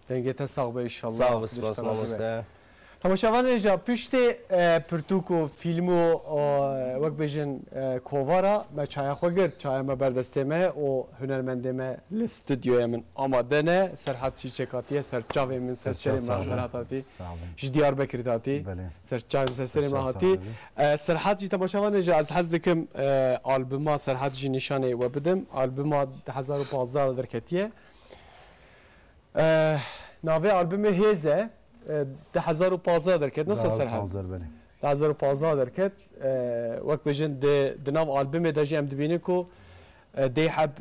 دنگت ساق به ایشالله. ساق بسپاس ماموسته. تماشاوان اینجا پشت پرتوکو فیلمو وقت بیشن کووارا ما چای خو گرد چای ما بردسته ما و هنرمند ما الاستودیو من آماده نه سرحد چی چکاتیه سر چاوی من سر چری مازناتی جدیار بکرداتی سر چای من سر ماهاتی سرحد چی تماشاوان اینجا از حد کم آلبوم سرحد چی نشانه و بدم آلبوم 2015 درکتیه ناوی آلبوم هیزه 2015 درکت نص سرحد 2015 درکت وقت بجن دناو آلبوم داجی ام دبینه کو دی حب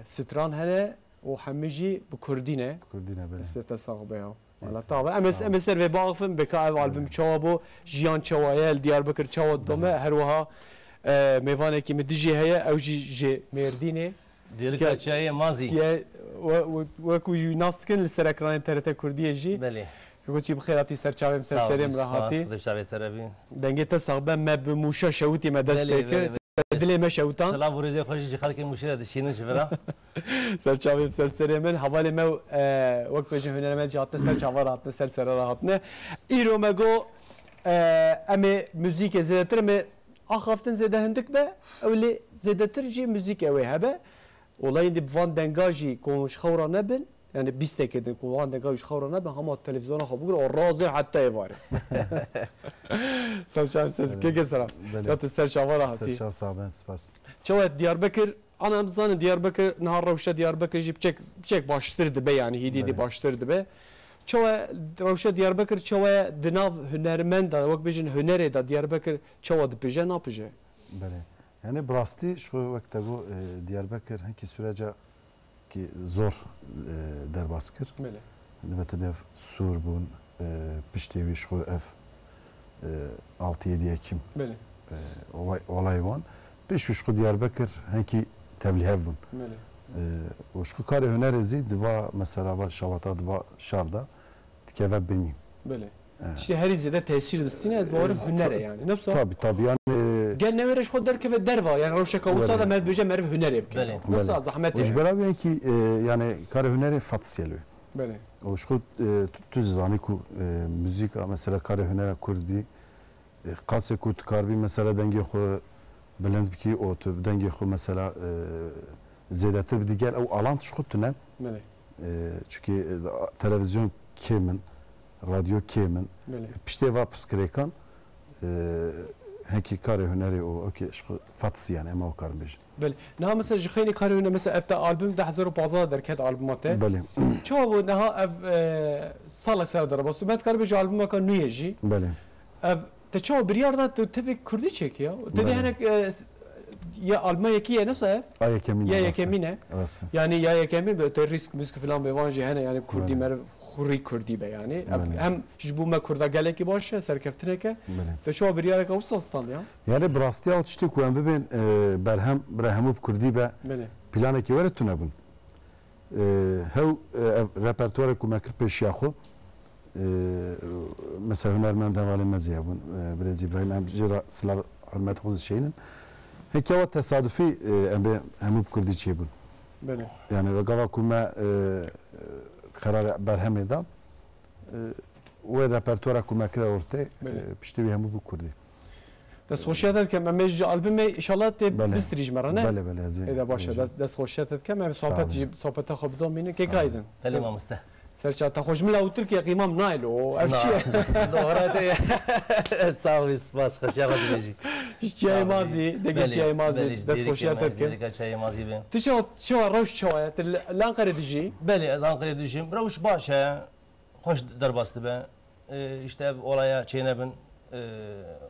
ستران هنه و حمیجی بکردینه بله استثاق بها ولا طبعا ام سر و باغفم بکای آلبوم چوابو جیان چوایل دیار بکر چواد دومه هر وها میوانه کی مدجی هيا او جي مردینه دیرکا چای مازی وكو ناستكن لسركران ترتا كرديه جي بله يقولي بخيراتي سرچاوي مسرسريم راحتي سرچاوي ترابي دنگت صاحب ما بموشا شوتي ما دستك دلي ما شوتان سلام ورزي خوش جي خلك مشيره دشينه شفرا سرچاوي مسرسريم حوالي ما وقت بجي هنرمند جاتنا سرچاوا راحتنا سرسر راحتنا ايرو ماغو امي موزيك زيدتر مي اخافتن زيده هندك به اولي زيدتر جي موزيك اوي هبه olayın dip van dengaji konuş xawra nebin yani bistek edin ku van dengaji xawra nebin hama televizyona xabugur o razı hatta evare Serçav ses ke selam gatib serçava rahati serçav saben spas çavet Diyarbakır ana bizanı Diyarbakır nahar ravşa Diyarbakır jip çek baştırdı be yani hididi baştırdı be çava ravşa Diyarbakır çava dinav hünermend da vak bejin hünere da Diyarbakır çava dipje ne yapıcı bale yani brasti şu vakte bu Diyarbakır hangi sürece ki zor derbaskır. Bele. Dibete dev Surbun piştevi şu ev 6-7 Ekim. Bele. Olay van. Beş şu Diyarbakır hangi tebliğ bun. Bele. O şu kare hünerezi diva mesela şavata diva şarda dikeve benim. Böyle. İşte her izlede tesir distine ez bağırım hünere yani. Ne yapsa? Tabii yani Gel ne vereş kod derke ve derva yani roşa kavusa da merve merve hüner yapıyor. Böyle. Nasıl zahmet Uj yani. beraber ki yani kare hüneri fatsiyeli. Böyle. O şu tüz zani ku müzik mesela kare hünere kurdi qase ku karbi mesela dengi xo belend ki o tüb dengi xo mesela zedatir bir diğer o alan şu tüne Böyle. çünkü televizyon kemin radyo kemin Böyle. pişte va pskrekan heki kare hüneri o okey şu fatsi yani ama o karmış. Böyle. Ne mesela jixeni karı mesela efta albüm de 2015 derket albümate. Böyle. Ço bu neha ev sala serdar basu met karbi albüma kan nüyeji. Böyle. Ev te ço bir yarda tevek kurdi çek ya. Dedi Böyle. hanek ya albüma yeki nasıl ev? Aya kemin. Ya yekemine. Rastı. Yani ya yekemin böyle risk müzik falan bevancı hene yani kurdi Böyle. mer xuri kurdi be yani. Böyle. Hem bu me kurda geleki başı serkeftineke. Böyle. Ve şu bir yere kavusastan ya. Yani brastiya o tişti ku em bibin berhem brehemub kurdî be Böyle. planekî were tune bûn. Hew repertuarê ku me kir pêşiya xwe mesela hunermend hevalê me ziya bûn Birêz İbrahîm em jê ra silav hurmet xwe zişeynin. Heke wa tesadüfî em bê hemû bi Kurdî çêbûn. Böyle. Yani vegava ku me xerar berhemê da wê repertuara ku me kire ortê piştî wî hemû bi Kurdî. Das خوشیت که من میج آلبوم ایشالله تی بستریج مرانه. بله بله از ایده باشه دست خوشیت که من صحبت خب دام اینه که کایدن. هلی ما مسته سرچه تا خوش ملا اوتر که قیمم نایل و افچیه. دوراته ساوی سپاس خوشیا قد بیجی. چای مازی دیگه چای مازی دست خوشیت که. دیگه چای مازی بیم. تو چه روش چوایت لانقره دیجی؟ بله از لانقره دیجیم. روش باشه. خوش در باسته به. işte olaya çeyne bin.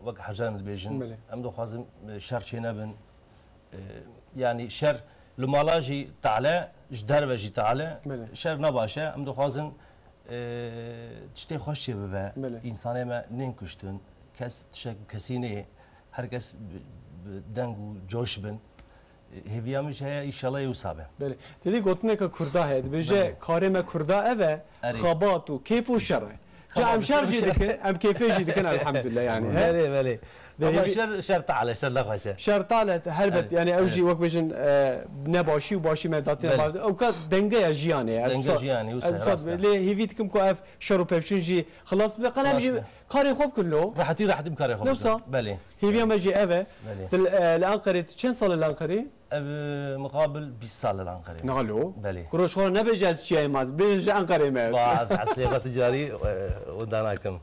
وقت حرجان دبيجن أم دو خازم شر شينا بن يعني شر لمالاجي تعالى جدار بجي تعالى شر نباشة أم دو خازن تشتي خوش ببا إنسان ما ننكشتن كس تشك كسينة هركس دنگو جوش بن هیویامش هیا ایشالا یوسابه. بله. دیدی گفتن که کرده هست. بچه کارم کرده اوه خبات و کیف و شره. جا ام شر جدیکن ام کیفی جدیکن الحمدلله يعني. بله بله. اما شر تعالى شر لغشه. شر تعالى هربت يعني اوجي وقت بيجن نباشي وباشي مداتين بعد او كا دنگه جياني. دنگه جياني وسه. ليه هيفيتكم كو اف شرو بيفشنجي خلاص بقلم جي كاري خوب كله. راحتي بكاري خوب. نفسه. بله. هيفيا ما جي اوه. الانقري كم سال الانقري؟ مقابل 20 سال الانقري. نالو. بله. كروش خور نبيجاز شيء ماز بيج انقري ما. باز عسلية تجاري وداناكم.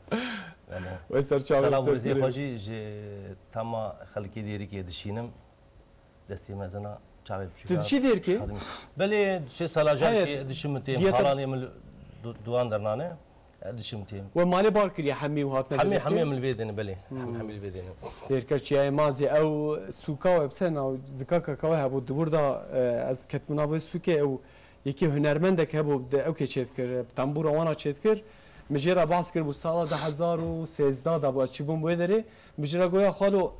سلام ورزي خوشي تما خلقي ديري كي دشينم دستي مزنا چاوي بشي. تدشي دير كي؟ بله شي سالاجان كي دشم تيم خالاني من دوان درنانه دشم تيم. ومالي باركري حمي وهات حمي من الفيدين بله حمي الفيدين. دير كشي مازي او سوكا وبسنا او زكاكا كوا هبو دوردا از كتمنا و سوكا او يكي هنرمندك هبو او كي چيت كر تنبور وانا چيت كر مجرا باس كر بو سال 2013 دا بو چيبون بو داري مجرا گويا خالو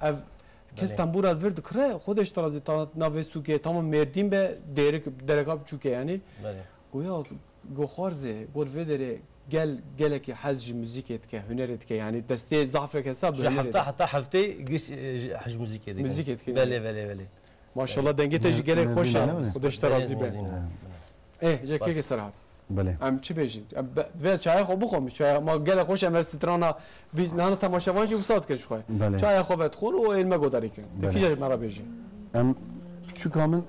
کس تنبور الورد کره خودش ترازی تا نوستو که تمام مردیم به درکاب چوکه یعنی گویا گوخارزه بود ودره گل که حج موزیکت که هنرت که یعنی دسته ضعف که حساب حتى حفتي قش حج موزیکت که موزیکت که بله ماشاءالله دنگه تجی گل خوشه خودش ترازی به یکی که سراب بله. ام چی بیشیم؟ ولی چای خوب بخورم. چای ما گل خوش ام استرانا بیش نه تماشاوانجی وسط کش خواه. چای خوبت خور و علم گذاری کن. دیگه جای مرا بیشیم. ام چی کامن؟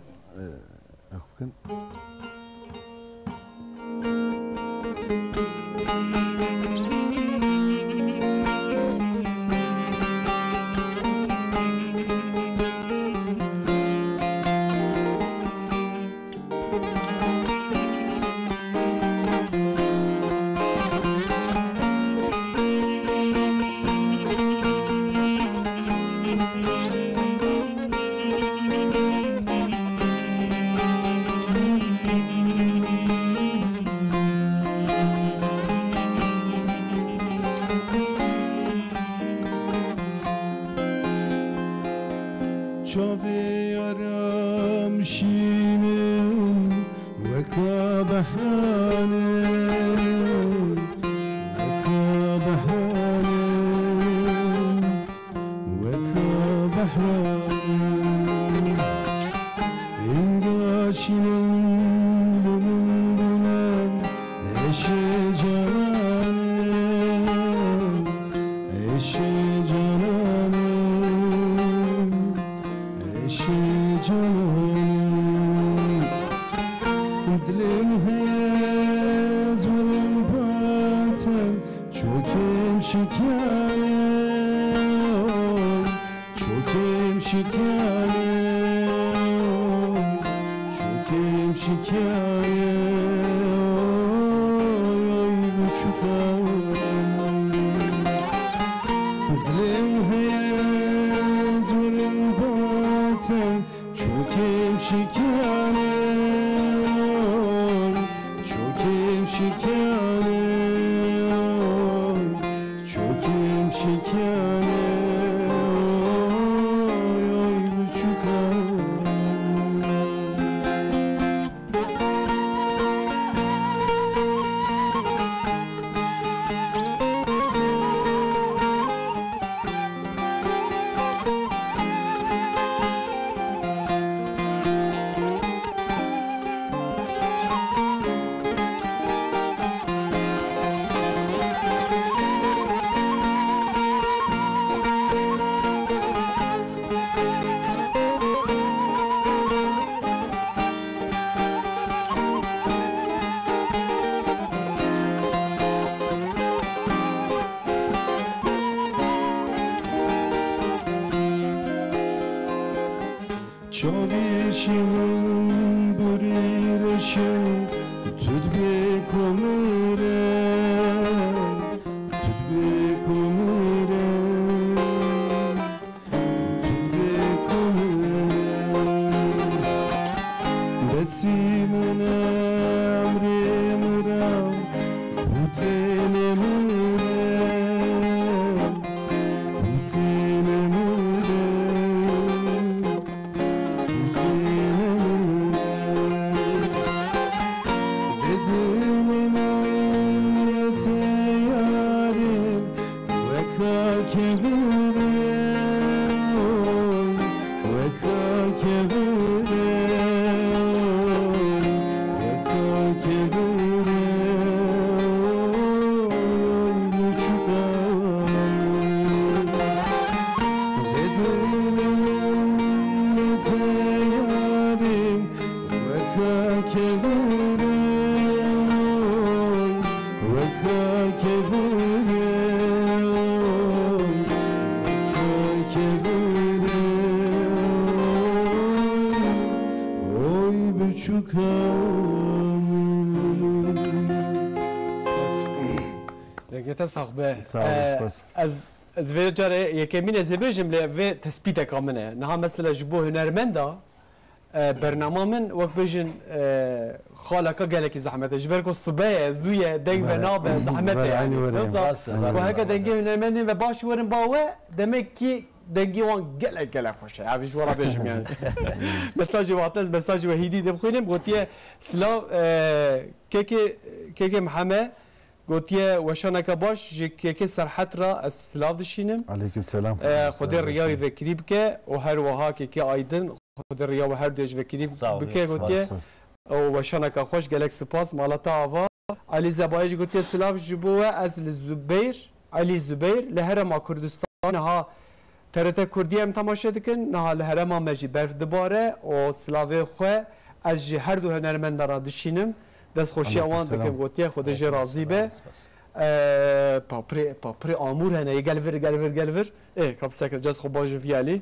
Çokem şikâye Çokem şikâye Çokem şikâye Oy buçuk Dilim heyez verin baten Çokem şikâye Çokem şikâye Çokem şikâye Oy buçuk Çavişim burireşim tüdbe komire tüdbe komire tüdbe komire Besimen emrim ram butenemire Dengete saxbe. Sağ ol, spas. Ez vê care yekemîn ez ê bêjim lê vê tespîteka min e. Niha mesela ji bo hunermenda bernama min wek bêjin xaleka gelekî zehmet e. Ji ber ku sibeye, zûye, deng ve nabe zehmet e yani. Bu heke dengê hunermendên ve baş werin ba we demek ki dengê wan gelek xweş e. Evî ji we re bêjim yani. Mesajê wate mesajê wehîdî dibixwînim gotiye silav kêkê Mihemed gotiye weşaneka baş ji kêkê serhet ra ez silav dişînim. Aleyküm selam. Xwedê riyayê vekirî bike û her wiha kêkê aydin xwedê riya we her duê ji vekirî bike gotiye û weşaneka xweş gelek spas malata ava Alî Zebayê jî gotiye silav ji bo we ez li Zubeyr Alî Zubeyr li Herêma Kurdistanê ha TRT Kurdî em temaşe dikin niha li herêma me jî berf dibare û silavê xwe ez ji her du hunermendan ra dişînim destxweşiya wan dikim gotiye Xwedê jê razî be paprê amûr hene gelvir kapsekir cez xwe baş vî Alî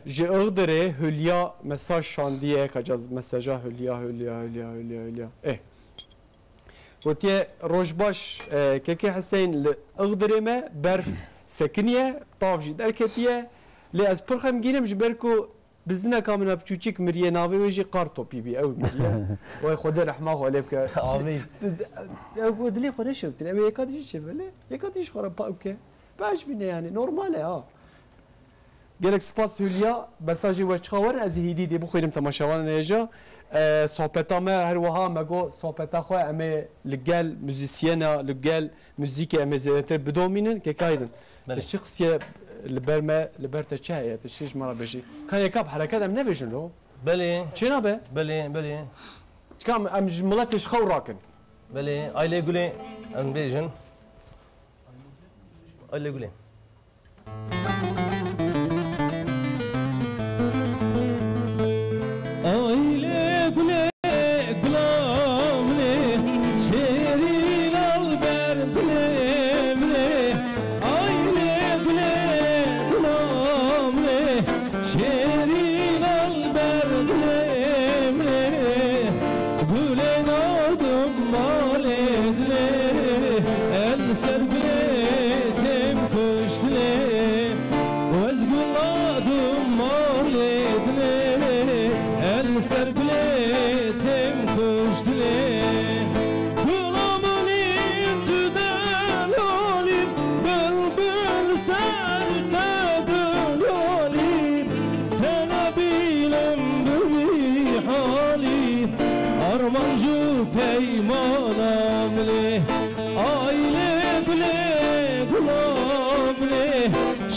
ji Iğdırê Hülya mesaj şandiye kacaz mesaja Hülya gotiye rojbaş kêkê Heseyn li Iğdırê me berf sekiniye tav jî derketiye lê ez pir xemgînim ji ber ku bizineka min biçûçik miriye navê wê jî qar topî bî ew miriye way Xwedê rehma xwe lê bike Amîn ew dilê xwe neşewtin em ê yeka dijî çêve lê yeka dijî xwe re pa bike baş bîne yani normal e ha gelek spas Hülya mesajê we çiqa werin ez ê hîdî dê bixwînim temaşewanan hêja sohbeta me her wiha me got sohbeta xwe em ê li gel müzisyena li gel müzîkê em ê zêdetir bidomînin kêkaydin çi qisiye li ber me li ber te çi heye te çi ji me re bêjî kan yeka bi hereket em nebêjin lo belê çi nabe belê çikam em ji miletê ji xew rakin belê aylê gulê em bêjin aylê gulê Aile güle gülamle şerin alber bilem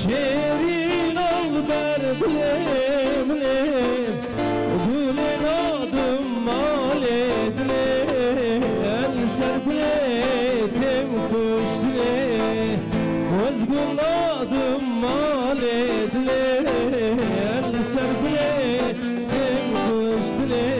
şerin al berdim lem gülün adım maledle el serpletim kuşle özgün adım maledle el serpletim kuşle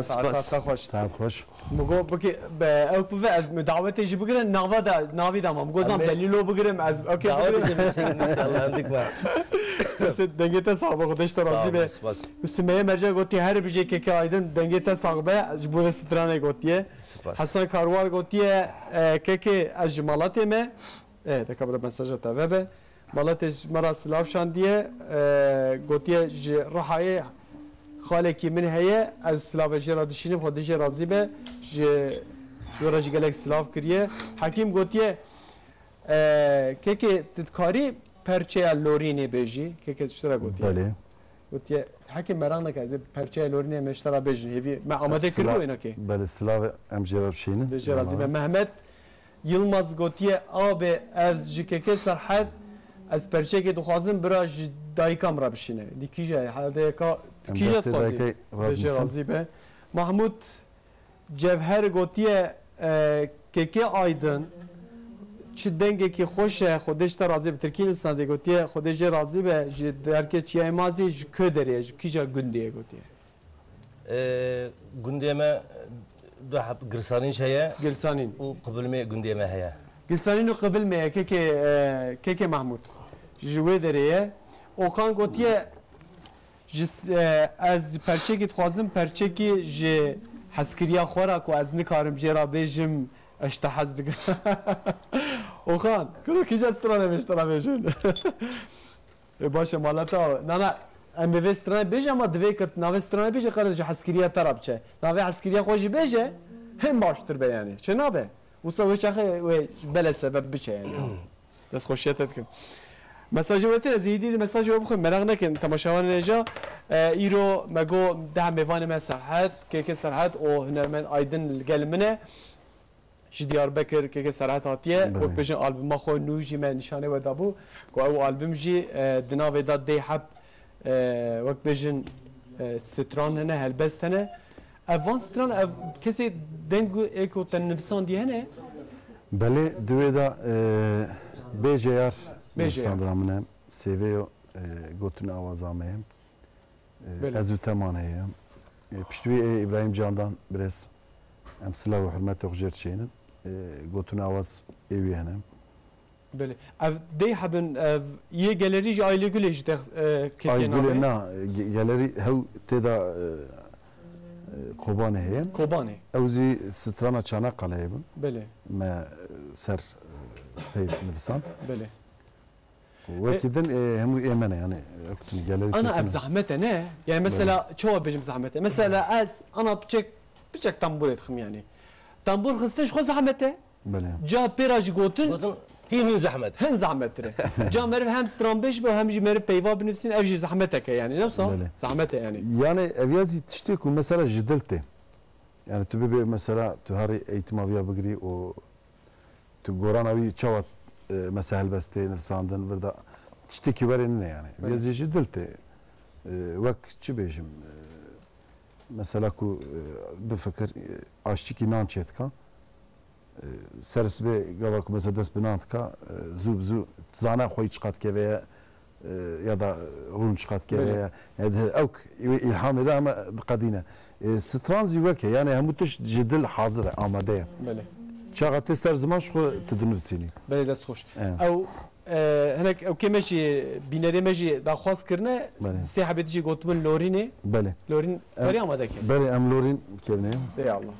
سپاس خوش سعد خوش مگو بکی او بوده از دعوتی جی بگیرن ناوی دام مگو زام دلیلو بگیرم از اوکی دعوت جمعیشیم انشالله عندك بقى دنگت صاحب خودش راضی به سپاس سمیه مرجع گفتی هر بیچه که آیدن دنگت صاحب از بوده سترانه گفتیه سپاس حسن کاروار گفتیه که از جمالات ما دکبر مساج تابه مالات مرا سلاف شاندیه گفتیه رحای خالکی من هیه از سلاف جرا دشینم خودش راضی به جورا جگلک سلاف کریه حکیم گفتیه که تدکاری پرچه لورینی بیجی که چطور گفتیه بله گفتیه حکیم مران نکرده پرچه لورینی مشترا بیجی هیوی ما آماده کردو اینا که بله سلاف ام جراب شینه دجا راضی به محمد یلماز گفتیه آب از جکه سرحد از پرچه که دخوازم برا دایکام را بشینه دیکیجه حالا کیجه خوازی دجا راضی به محمود جوهر گفتیه که آیدن چه دنگه که خوشه خودش تا راضی به ترکیه نستانده گفتیه خودش راضی به درکه چیه مازی که داره کیجا گندیه گفتیه گندیه ما دو حب گرسانین شهیه گرسانین و قبل می گندیه ما هیا گرسانین و قبل می که محمود جوه داره اوکان گفتیه از پرچه که خوازم پرچه که حسکریا خورا کو از نکارم جرا بیجم اشتحز دیگه اوخان کلو کیش استرانه بیشتر بیشن باشه مالتا نه ام به استرانه بیجه ما دوی کت ناو استرانه بیجه قرار جو حسکریا تراب چه ناو حسکریا خوشی بیجه هم باشتر بیانی چه نابه وصل وش اخي بلا سبب بچه يعني بس خوشیتت کن مساج وقتی از ایدی مساج رو بخوام مرق نکن تماشاوان نجا ایرو مگو ده میوان ما سرحد که سرحد او هنرمند آیدن گلمنه جدیار بکر که سرحد هاتیه و پیشن آلبوم ما خو نوجی من نشانه و دابو که او آلبوم جی دناو داد دی حب وقت پیشن ستران هنه هلبست هنه اوان ستران کسی دنگو اکو تنفسان دی هنه بله دوی دا بیجیار ساندرامنه سیویو گوتن آوازامیم از تمانه پشتوی ابراهیم جاندان برس امثله و حرمت خجرت شینن گوتن آواز ایوی هنم بله اف دی حبن یه گالری جای گلیش که آیگوله نه گالری هو تدا قبانه هیم کوبانه اوزی سترانا چانا قلایبن بله ما سر هي نفسانت بله وكذا هم يمنى يعني اكتن جالري انا اب زحمته نه يعني مثلا شو بيجم زحمته مثلا از انا بچك تنبور ادخم يعني تنبور خستش خو زحمته بله جا بيراج قوتن هي من زحمت هن زحمت ترى جا مرف هم سترامبش به هم جي مرف بيوا بنفسين افجي زحمتك يعني نفسه زحمته يعني افيازي تشتكي مثلا جدلته يعني تبي مثلا تهاري ايتمافيا بقري و تقورانوي تشوت مسهل بستي نفساندن بردا تشتكي بريننا يعني افيازي جدلته وقت شو بيجم مثلا كو بفكر اشتكي نانشيتكا سرس به گاوک مثلا دست بنات کا زوب زو زانا خوی چقات که ویا یا دا روم چقات که ویا هذا اوك الهام ده اما قدينه سترانز يوكي يعني هموتش جدل حاضر آماده بله شغلت سر زمان شو تدنفسيني بله دست خوش او هناك او كمشي بيناري ماشي دا خاص كرنا سي حبيتي قلت من لوريني بله لورين فري آماده كن بله ام لورين كيفني يا الله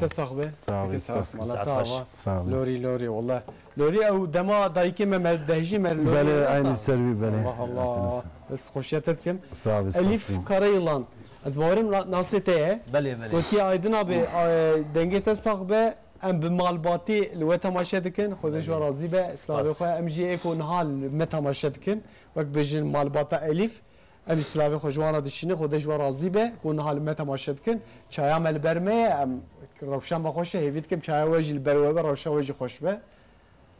مالات صاحبه صاحبي مالات لوري والله لوري او دما دايكي ما دهجي ما بله عيني سربي بله الله بس خوشيتكم صاحبي الف كاريلان از باورم ناسيته بله قلتي ايدنا به دنگه صاحبه ام بمالباتي لو تماشا دكن خودش راضي به اسلامي خو ام جي اكو نهال متى تماشا دكن وقت بجن مالباتا الف ام اسلامي خو جوانا دشينه خودش راضي به كون نهال متى تماشا دكن چای عمل برمه ام روشن بخوشه هیوید کم چای وجه البروه روشن وجه خوش به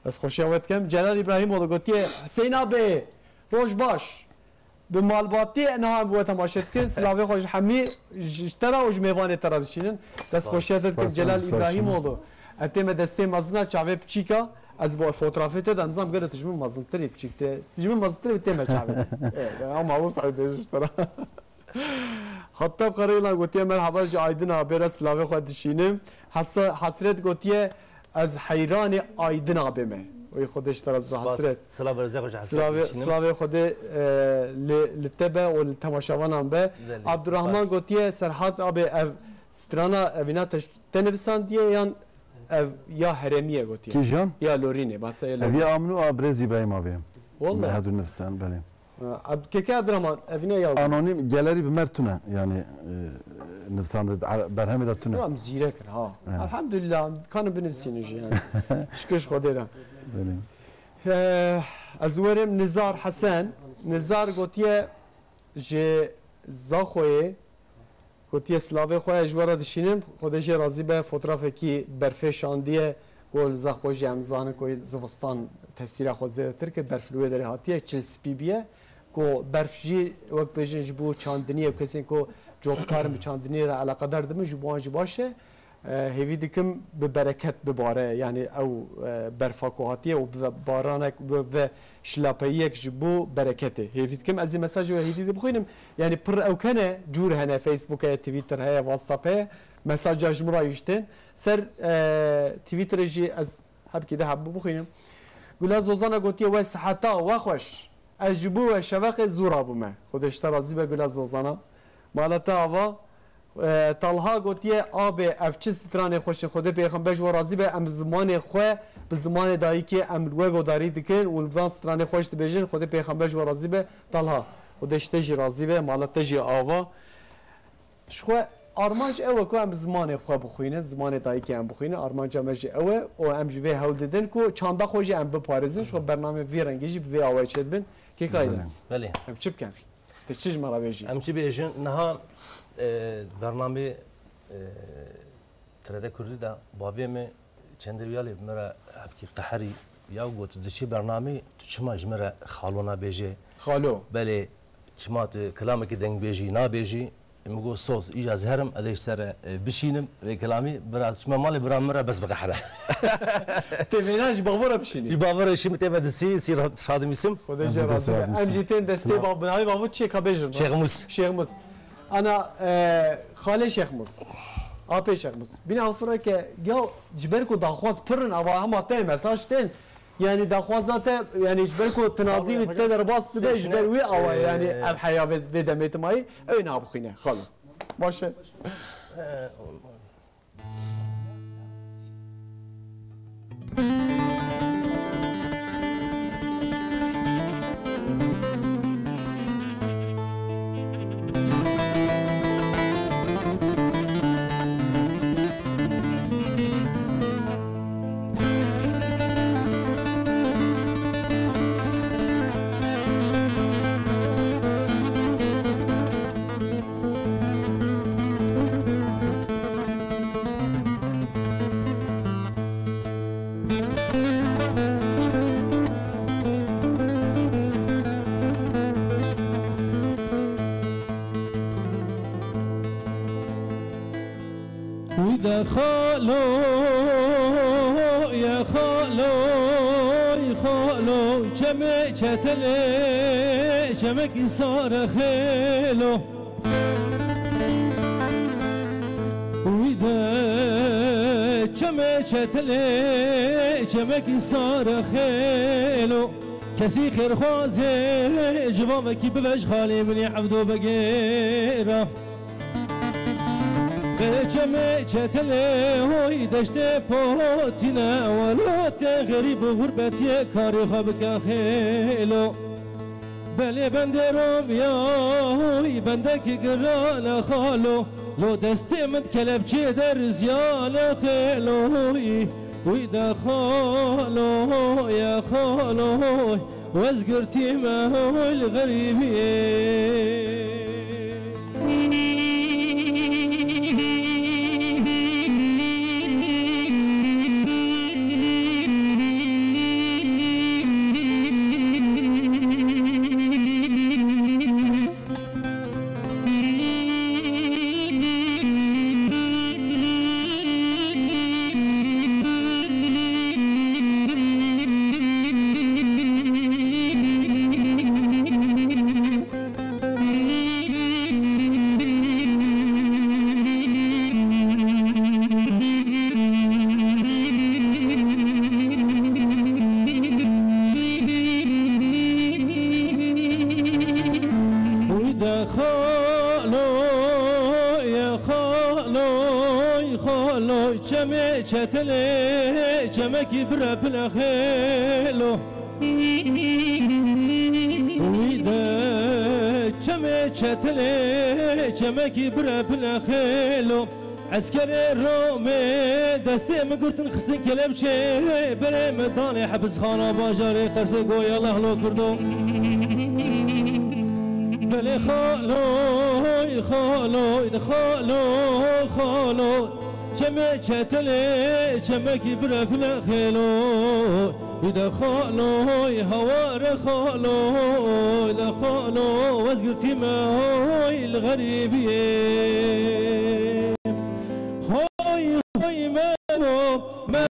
بس خوشی وقت کم جلال ابراهیم ولو قلتي حسين ابي روش باش بمالباتی انها بو تماشات کن سلاوی خوش حمی اشترا و جمیوان ترازشینن دست خوشیت کن جلال ابراهیم oldu اتم دسته مزنا چاوی پچیکا از با فوتوغرافیت ده نظام گره تجمع مزنتری پچیکته تجمع مزنتری تم چاوی اما او صاحب اشترا حتی قریلا گوتیه مرحبا جایدن ابر سلاوی خود دشینم حسرت گوتیه از حیران آیدن ابمه وی خودش طرف حسرت سلام برزه خوش حسرت سلام خود لتبه و تماشاوان هم به عبدالرحمن گوتیه سرحد آب سترانا اوینا تنفسان دیه یا حرمیه گوتیه کیجان؟ یا لورینه بس اوی آمنو آبرز ابراهیم آبیم والله هدو نفسان بله که عبدالرحمن اوینا یا آنونیم گلری بمرتونه یعنی نفسان برهمی داتونه رام زیره کن ها الحمدلله کانو بنفسینش یعنی شکرش خودیرم از ورم نزار حسن نزار گوتیه جه زاخوی گوتیه سلاوی خواه جوارا دشینم خودش راضی به فوتوغرافی کی برفه شاندیه گل زاخوی جمزانه کوی زوستان تفسیر خود زیاده تر که برفلوی داره هاتیه چل سپی بیه کو برفجی وقت بجنج بو چاندنیه کسی کو جوبکار به چاندنی را علاقه دردم جوانج باشه هیوی دکم به برکت بباره یعنی او برفاکوهاتیه و بارانک و شلاپیک جبو برکته هیوی دکم از این مساج و هیدی بخوینم یعنی پر او کنه جور هنه فیسبوک توییتر های واتساپ های مساج جمرا یشتن سر توییتر جی از هب کده حب بخوینم گلا زوزانا گوتیه و صحتا و خوش از جبو و شوق زورا بومه خودش ترازی به گلا زوزانا مالتا آوا طالها گوتیه آب افچس ترانه خوش خوده پیغمبر و راضی به ام زمان خو به زمان دایی که ام لوگو داری دکن و الوان ترانه خوش بجن خوده پیغمبر و راضی به طالها خودش تجی راضی به مالتا جی آوا شخو آرمانج اوه کو ام زمان خو بخوینه زمان دایی که ام بخوینه آرمانج امج اوه و ام جوی هول ددن کو چاندا خوجی ام بپارزن شو برنامه وی رنگی به آوای چد بن کی قایده بله ام چپ کن تشج مرا بیجی ام چی بیجن نها برنامه ترده کردی دا بابی می چند ریالی مرا هبکی قهری یا گوت دچی برنامه تو چما جمرا خالونا بیجی خالو بله چما کلامی که دنگ بیجی نا بیجی میگو صوت ایجاز هرم ادیش سر بشینم و کلامی براز چما مال برام مرا بس بقهره تفیناش باور بشینی باور شیم تبع دسی سیر شادی میسم خودش راضی ام جیتن دسته باب بنای بابو چه کابجن شیخ موس انا خاله شیخ موس آپی شیخ موس بین افرا که یا جبر کو داخواز پرن اوا هم ته مساج تن یعنی داخوازات یعنی جبر کو تنازی و تدر باست به جبر وی اوا یعنی الحیا به دمت مای این ابو خینه خاله باشه خالو يا خالو يا خالو جمع چتله جمع صار خيلو ويدا جمع چتله جمع صار خيلو كسي خير خوازه جوابك ببش خالي من عبدو بقيره چمه چتله هوی دشته پاتینا ولات غریب غربتی کاری خواب که خیلو بله بنده رومیای بنده که گران خالو لو دستی من کلب چه در زیان خیلوی وی دا خالو یا خالو وزگرتی مهول غریبی چتله چمکی برا بلا خیلو ویده چمه چتله چمکی برا بلا خیلو عسكر رومي دستي مقرتن خسن كلب شي بري مداني حبس خانه باجاري قرصي قوي الله لو كردو بلي خالو خالو خالو خالو چمه چتله چمکی برا فلا خیلو اذا خالو هوار خالو اذا خالو وزقرتي ما هوي الغريبيه هوي هوي ما ما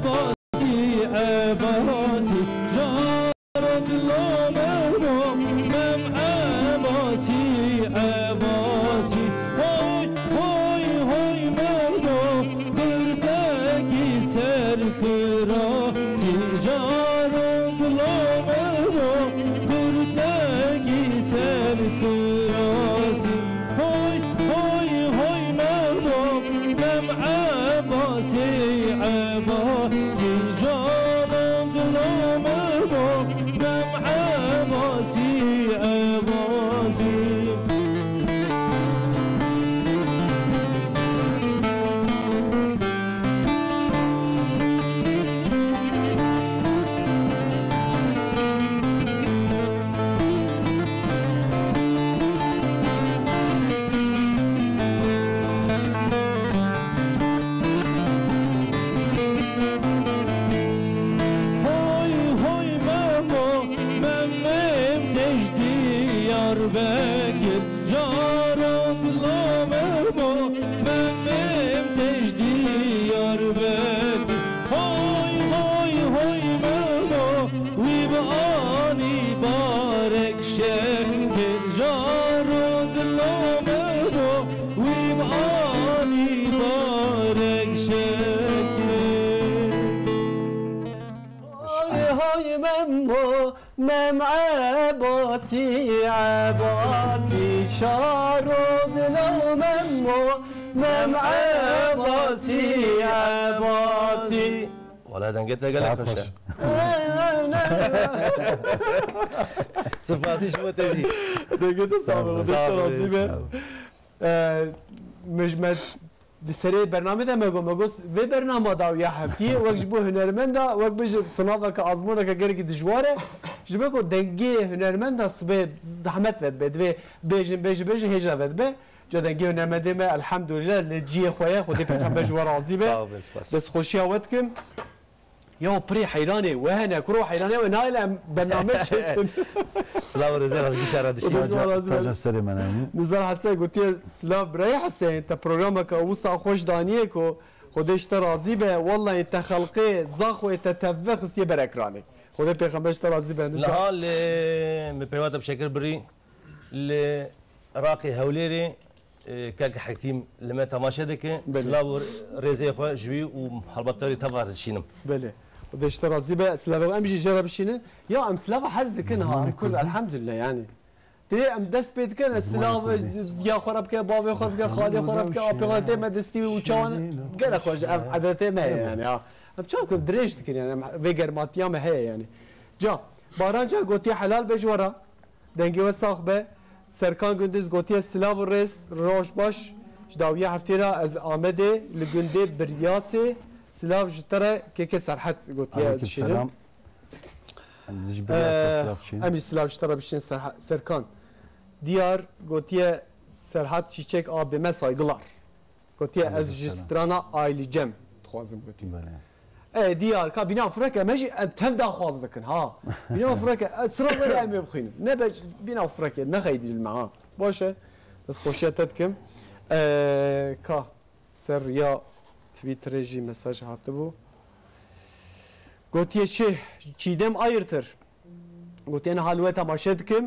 باسي عباسي جارت الله ما عباسي عباسي هوي هوي هوي ما برتاكي سركراسي جارت الله برتاكي سركراسي هوي هوي هوي ما عباسي عباسي جارت الله عباسي عباسي بكر جارك الله مهمو ممم تجدي يار بكر هاي هاي هاي مهمو ويبقاني بارك شكر جارك الله مهمو ويبقاني بارك شكر هاي هاي مهمو مم عباسي عباسي شارد لو مم عباسي عباسي ولا دنقت قال لك خوشه سفاسي شو تجي دنقت صعبه مجمد سری برنامه ده مگوس و برنامه دا یا هفتی وقت بو هنرمند دا وقت بج صنافه که آزمونه که گرگ دجواره جبه کو دنگی هنرمند دا سبه زحمت ود بد و بیج هجا ود به جا دنگی هنرمند ما الحمدلله لجی خویا خودی پیغمبر جوار راضی به بس خوشی آوت کم یا پری حیرانه و هنه کرو حیرانه و نایل برنامه چه سلام رزق از گشاره دشی تاج سری منمی نزار حسین گوتی سلام برای حسین تا برنامه که اوسا خوش دانیه کو خودش راضی به والله انت خلقه زاخ و انت توفق استی برکرانی خود پیغمبرش راضی به نزار الحال مپیوات بشکر بری ل راقي هوليري كاك حكيم لما تماشى دك سلاو رزق خو جوي وحلبطاري تبع شينم بله ودش راضي به سلاو امشي جرب شينه يا ام سلاو حزدك انها كل الحمد لله يعني تی ام دست پید کن اسلام یا خراب که باوی خراب که خالی خراب که آپیغاته مدستی و چوان گله خوش عادته ما یعنی ها چون که درشت کنی یعنی ویگر ماتیام هی یعنی جا باران جا گوتی حلال بجورا دنگی و ساخ به سرکان گندز گوتی سلاو و رس روش باش جداویه هفته را از آمده لگنده بریاسه سلاو جتره که سرحت گوتی شیرم امی سلاو جتره بشین سرکان دیار گوتی سرحت چیچک آب به سایگلار گوتی از جسترانا آیلی جم خوازم گوتی دیار کا بنا فرکه ماشي تم دا خواز دکن ها بنا فرکه اسرا ولا ام بخين نبج بنا فرکه نخيد المعا باشه بس خوشیت کم کا سر یا توییتر جی مساج هاته بو گوتی چیدم ayırtır گوتی نه حالوه تماشا دکم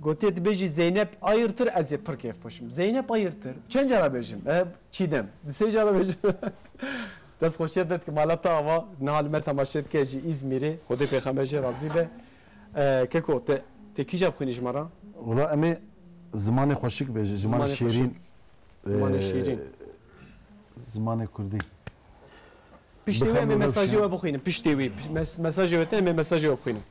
گوتی بيجي زينب ayırtır از پر کیف باشم زينب ayırtır چند جرا بيجم چیدم سه جرا بيجم دست خوشیت داد که مالتا آوا نهال من تماشید که جی İzmir'i خود پیغمبر راضی به که کو ته کی جاب خونیش مرا ولا امی زمان خوشک به زمان شیرین زمان کردی پشتی و امی مساجی و بخوینم پشتی وی مساجی و امی مساجی و بخوینم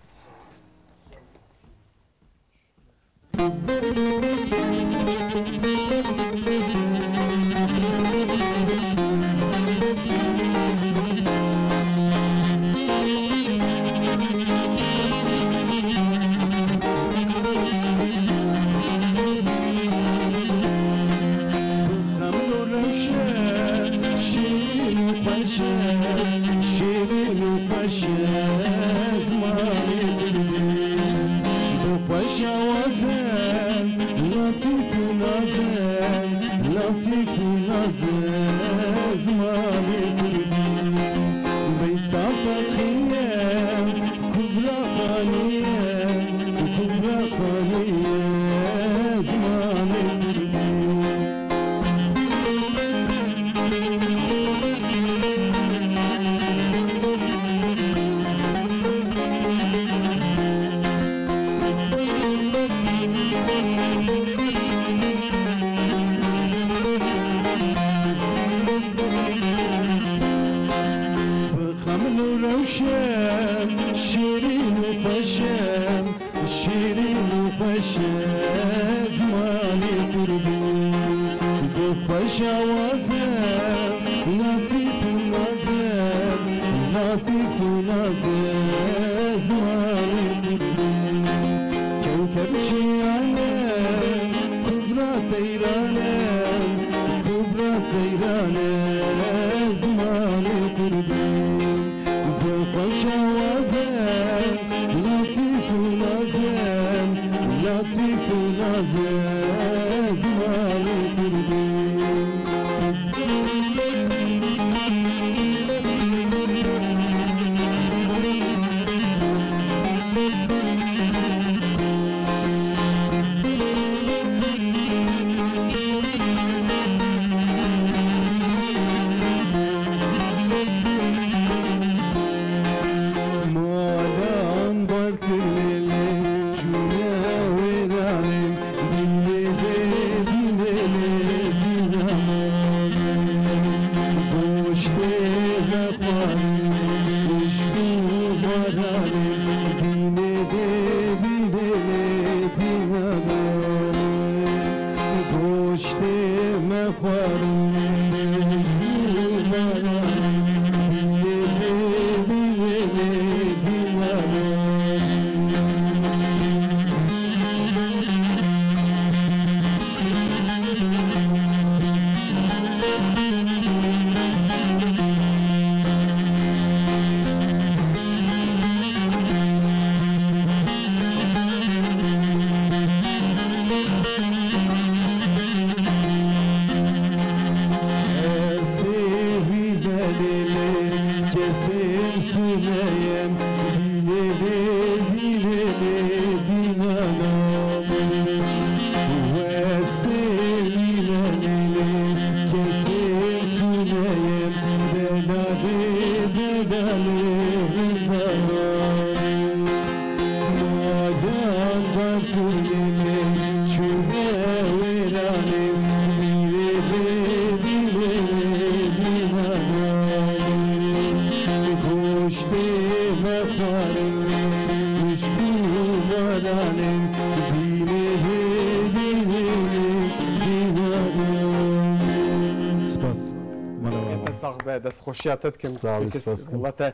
دست خوشیاتت کم ساعی سپاس والله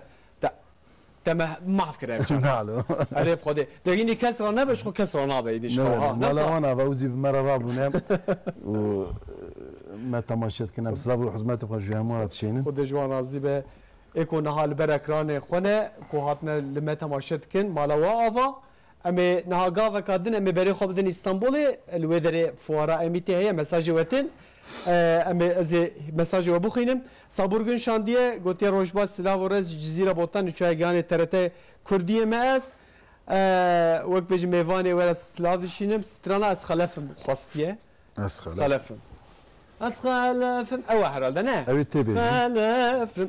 تم معف کرد نالو عرب خود دقیقی کس را نبش خو کس را نبی دیش خواه ولا انا بوزي بمره رابونم و ما تماشيت كنا بسلاف الحزمات بخ جوامات شينن خود جوان راضی به اكو نهال برکران خونه کو هاتنا لما تماشت کن مالا واوا اما نها گاو کادن اما بری خوب دن استانبول الودر فوارا امیتی هي مساج وتن اما از مساج و بخینم صابورگن شاندیه گوتی روشبا سلاو رز جزیره بوتان چای گانه ترته کردیه ماس وقت بيج ميفاني ولا سلاف شينم سترانا اس خلفم خاصتيه خلفم اسخلفم او herhalde ne? Evet tabii. خلفم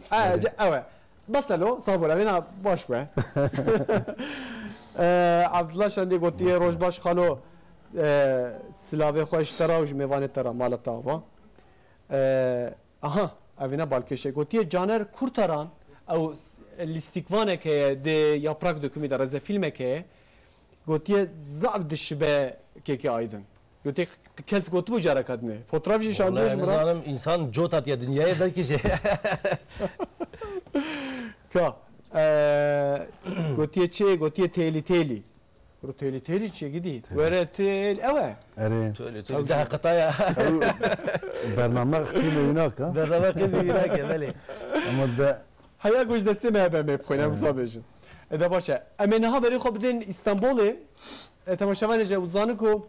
evet. Basalo sabır avina baş be. Abdullah şandi gotiye rojbaş khalo silave xoş tara uj mevane tara malata va. Aha avina balkeşe gotiye caner kurtaran او listikvane ke de yaprak dökümü de reze filme ke gotiye zav dişbe keke aydın. Gotiye kes gotu bu cara kadne. Fotoğraf şişandığı mı? Vallahi insan cotat ya dünyaya belki şey. Ka. Gotiye çe gotiye teli. Ro teli çe gidi. Vere tel eve. Ere. Teli ده قطايا. برنامج خدمه هناك ها. برنامج خدمه هناك بله. اما ده Haya göz desteme ben hep koyayım sabejin. Da başa. Amenha beri xo bidin İstanbul'e. Temaşavan je uzanı ko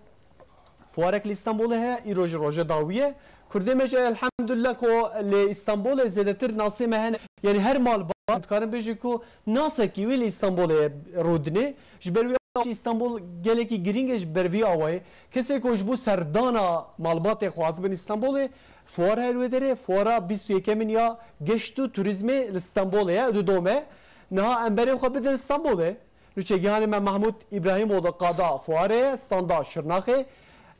fuarek İstanbul'e he iroj roja dawiye. Kurdemece elhamdülillah ko le İstanbul'e zedetir nasime hen yani her mal karın beji ko nasaki ve İstanbul'e rodne jbervi İstanbul geleki giringe bervi avay kese ko bu serdana malbate xo bin İstanbul'e fuar helvedere fuara 21 ya geçtu turizmi İstanbul'e ödüdome naha embere xo bidin İstanbul'e Lüçegani Mahmud İbrahimoğlu qada fuare standa Şırnak'e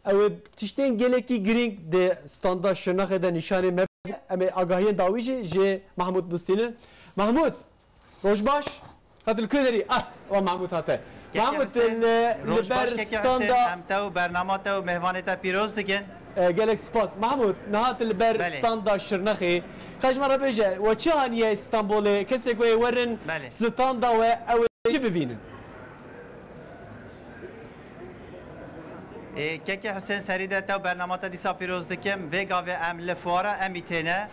ev tişten geleki giring de standa Şırnak'e nişane me ame agahiyen dawici je Mahmud Bustinin Mahmud Rojbaş hadil köleri ve Mahmud hate Mahmud Rojbaş standa amta bernamata mehvaneta piroz dikin gelek spas Mahmud nahat ber standa Şırnak'e kaç mara beje ve çaniye İstanbul'e kesek ve verin standa ve ev bivinin Keke Hüseyin Seride tev bernamata disa piroz dikim vega ve em fuara emitene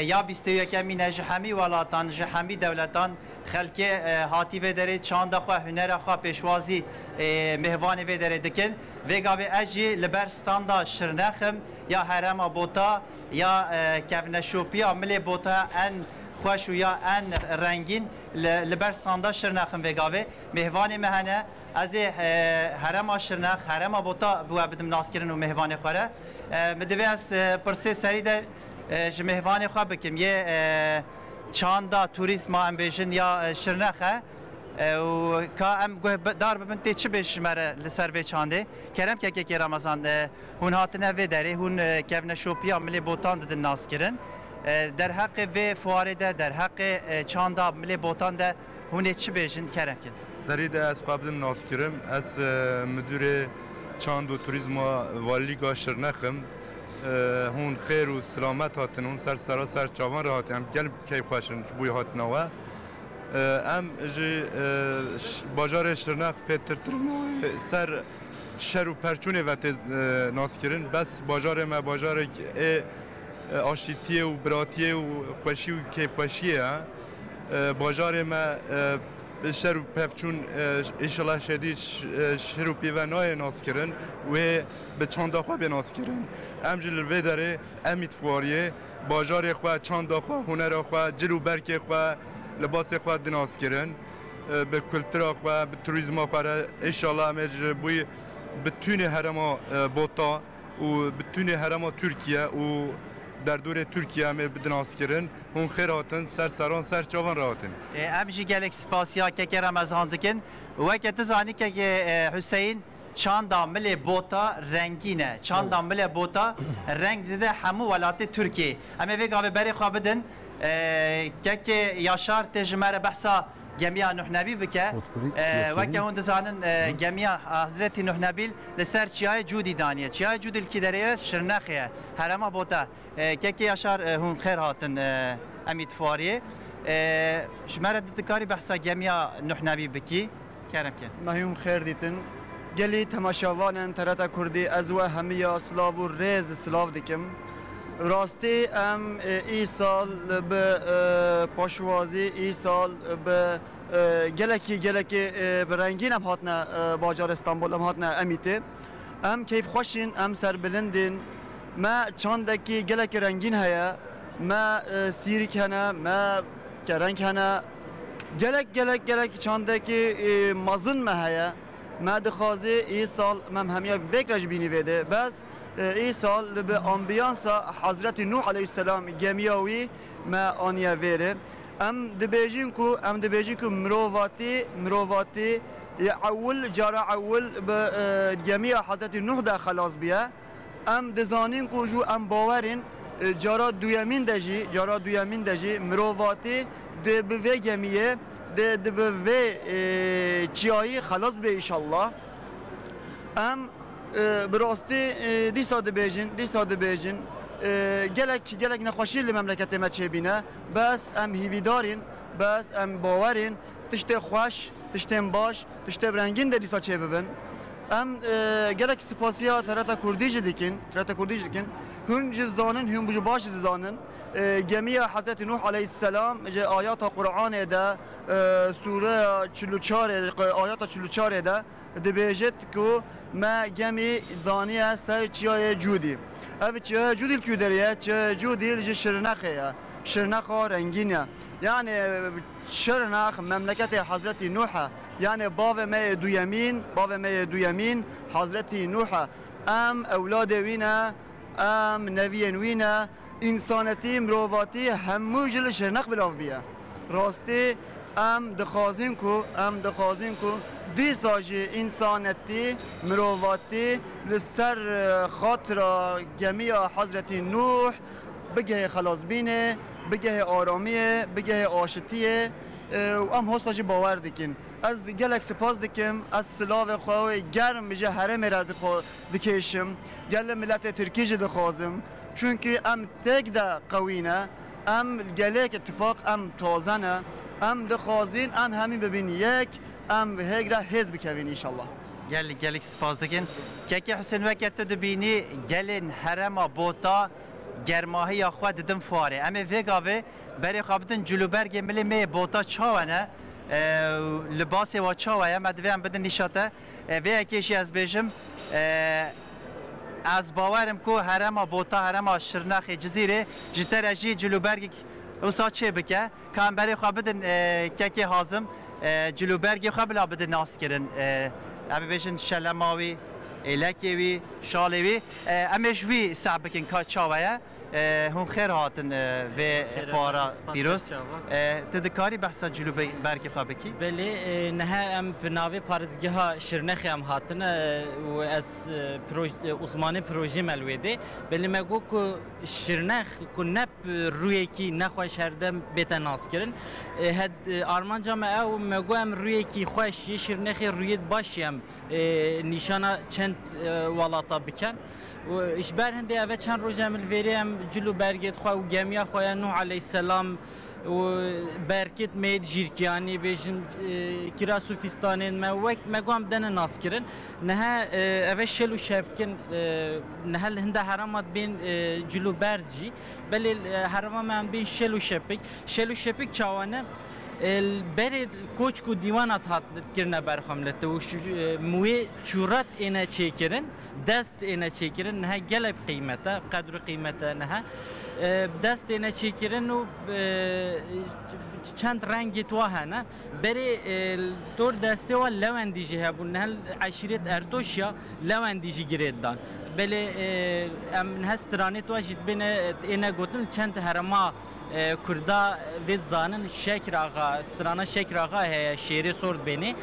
ya bisteyek emine jihami walatan jihami devletan xelke hati ve dere çanda xwa hünera xwa peşwazi mehvani ve dere dikin vega ve eji liber standa Şırnaxım ya herema bota ya kevne şopiya mile bota en خوش و یا ان رنگین لبرستاندا شرناخم وگاوه مهوانی مهنه از حرم شرناخ حرم بوتا بو بدم ناسکرن و مهوانی خوره مدوی از پرسه سری ده مهوانی خو بکم یه چاندا توریسم ام بیشن یا شرناخه و کا ام دار ببن تی چه بش مره لسر به چانده کرم که رمضان هون هاتنه و دره هون کevne شوپیا ملی بوتان دد ناسکرن در حق و فوارده در حق چاندا ملی بوتان ده هونه چی بیشن کرم کن سری ده از قبل ناسکرم از مدیر چاند و توریسم والیگا شرنخم هون خیر و سلامت هاتن هون سر سراسر چاوان را هاتن هم گل کی خوشن بوی هاتن و ام جی بازار شرنخ پترترنو سر شر و پرچونه و ناسکرن بس بازار ما بازار آشتیه و براتیه و خوشی و کیف خوشیه بازار ما شر و پفچون انشالله شدید شر و پیونای ناس کرن و به چند داخوا به ناس کرن امجل الوی داره امید فواریه بازار خواه چند داخوا هنر خواه جلو برک خواه لباس خواه دناس کرن به کلتر خواه به توریسم خواه انشالله امجل بوی بتونه هرما بوتا و بتونه هرما ترکیه و در دور ترکیه هم بدن آسکرن هون خیر هاتن سر سران سر چاوان راهاتن امجی گلک سپاسیا که رمضان دکن و که تزانی که حسین چاندا مل بوتا رنگینه چاندا مل بوتا رنگ دیده همو ولات ترکیه اما وی گاوه بری خواه بدن که یاشار تجمعه بحثا جميع نوح نبي بك وكهون دزانن جميع حضرت نوح نبيل لسر چیای جودی دانیه چیای جودی الكدريه شرناخيه هرما بوتا كيكي ياشار هون خير هاتن امید فواری شماره دکاری بحثا گمیا نوح نبی بکی کرم کن مهيوم خير ديتن قالي تماشاوان ترتا كردي ازوا هميا سلاف و ريز سلاف ديكم راستي ام اي سال ب پاشوازي اي سال ب گلکی برنگین هم هاتنا باجار استانبول هم هاتنا امیته ام کیف خوشین ام سر بلندین ما چاندکی گلک رنگین هيا ما سیریک هنه ما کرنگ هنه گلک چاندکی مزن ما هيا ما دخوازی ای سال من همیا فکرش بینی ویده بس ای سال به آمبیانس حضرت نوح علیه السلام گمیاوی ما آنیا ویره ام دبیجین کو مروواتی اول جارا اول به جميع حضرت نوح دا خلاص بیا ام دزانین کو جو ام باورین جارا دویامین دجی مروواتی ده به جمعیه ده به چیایی خلاص به ایشالله ام براستی دیسا دبیجین گلک نخوشی لمملکت ما چه بینه بس ام هیویدارین بس ام باورین تشته خوش تشته باش تشته برنگین در دیسا چه ببین ام گلک سپاسیا ترتا کردیج دیکن هون جزانن هون بجو باش زانن جميع حضرت نوح عليه السلام آيات قرآن ده سوره 44 آيات 44 ده دبیجت کو ما جميع دانیه سر چیای جودی او چیای جودی الکودریه چیای جودی لجی شرنخ رنگینه يعني شرنخ مملكة حضرت نوح يعني بابا ما دويمين حضرت نوح ام اولاد وينا ام نبيين وينا انسانتي مرواتي همو جل شرنخ بلاف بيه راستی ام دخوازین کو دی ساجی انسانتی مروواتی لسر خاطر جميع حضرت نوح بگه خلاص بینه بگه آرامیه بگه آشتیه و ام هستاجی باور دکن از گلک سپاس دکم از سلاو خواهی گرم بجه حرم را دکیشم گل ملت ترکیج دخوازم چونکه ام تک ده قوینه ام گلک اتفاق ام تازنه ام دخوازین ام همین ببین یک ام هیگ را حزب بکوین انشالله گلک سپاس دکن که حسین وقت دبینی گلن حرم بوتا گرماهی یا خود دم فاره اما وگاوه برای خابتن جلوبرگ ملی می بوتا چاونه لباس و چاوه مدویم بدن نشاته و یکیشی از بیشم از باورم کو حرم بوتا حرم شرنخ جزیره جتر اجی جلوبرگ اوسا چه بکه کام برای خابتن که حازم جلوبرگ خواب بلا بدن ناس کردن ابی بیشن شلماوی الکیوی شالوی امشوی سعبکن کا چاویه هم خیر هاتن و فارا پیروز تدکاری بحثا جلو برگ خوابکی بله نه ام بناوی پارزگی ها شرنخی هم هاتن و از عثمانی پروژه ملویده بله مگو که شرنخ که نب روی کی نخواهش هردم بتناس کرن هد آرمان جامعه او مگو ام روی کی خوش یه شرنخی رویت باشی هم نشانه چند ولاتا بکن و اشبار هندی اوه چند روز عمل ویریم جلو برگت خواه و گمیا خواه نوح علیه السلام و برکت مید جیرکیانی بیشن کرا سوفیستانین مگوام دنه ناس کرن نه اوه شلو شبکن نه هنده حرامات بین جلو برزی بلی حرامات من بین شلو شپک چاوانه برای کوچ کو دیوانات هات کرنا برخاملته و موی چورات اینا چه کرن دست اینا چه کرن نه گلب قیمته قدر قیمته نه دست اینا چه کرن و چند رنگی تو هنه برای دور دسته و لواندیجی هبون نه عشیرت اردوشیا لواندیجی گرید دان بله ام هسترانی تو اجد بین اینا گوتن چند هرما کردا و زانن شکر آقا استرانا شکر آقا ہے شیر سورد بینی